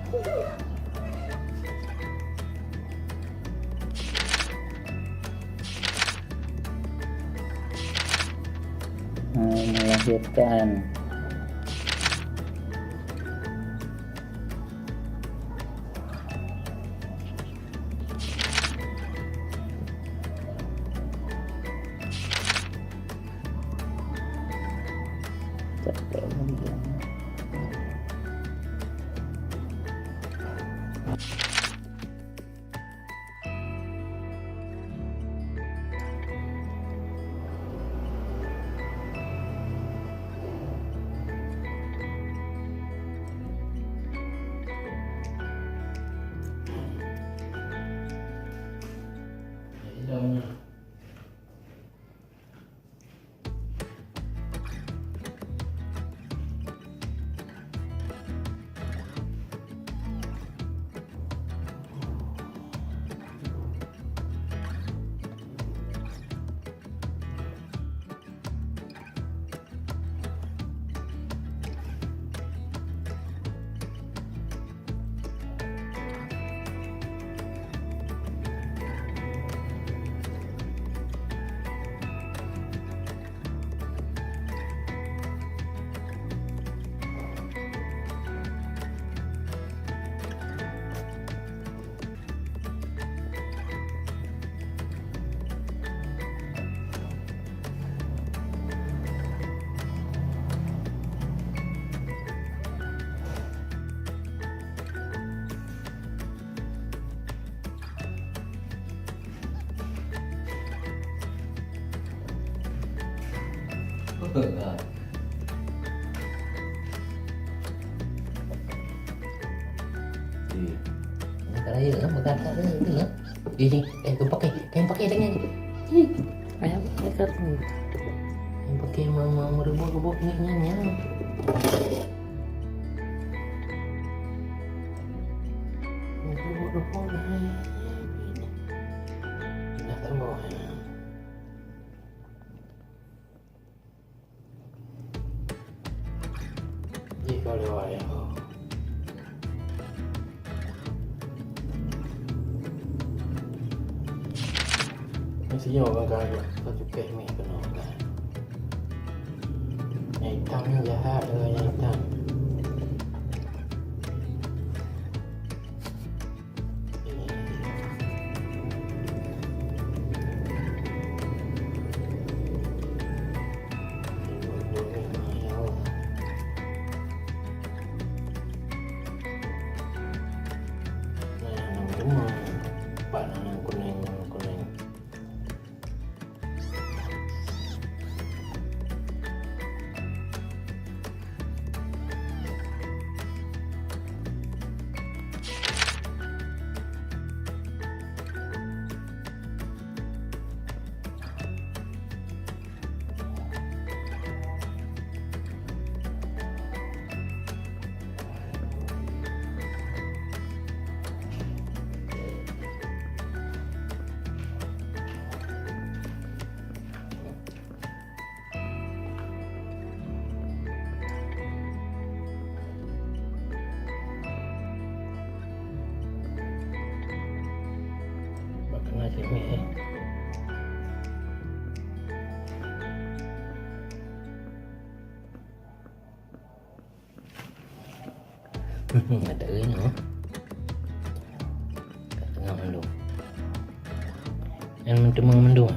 melahirkan. Raya kan makan tak ada tu ya. Ni tu pakai tangan ni. Ayam dekat Yang pakai merebut-rebut ni. Merebut-rebut ni. Nak tambah. Jika lewat ya. Mestinya orang kaya satu kek ni kena kan. Yang hitam ni jahat dengan yang hitam. Nasi mie. Ada ini oh. Kat tengah mendung. Yang mentemang mendung.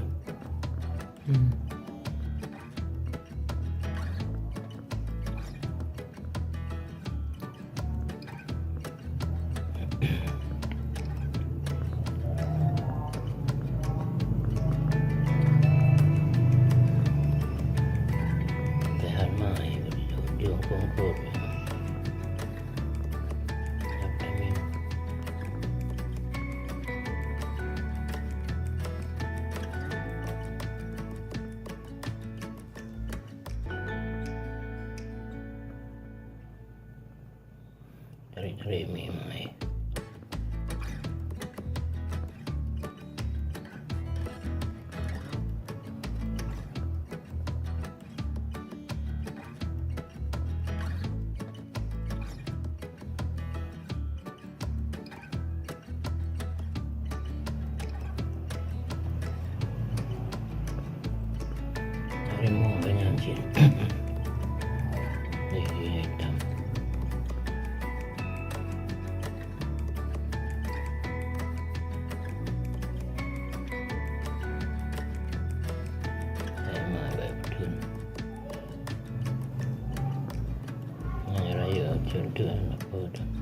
Cari mie mai. Lemon banyak je. Hitam. Sama baik betul. Yang raya contoh apa tu?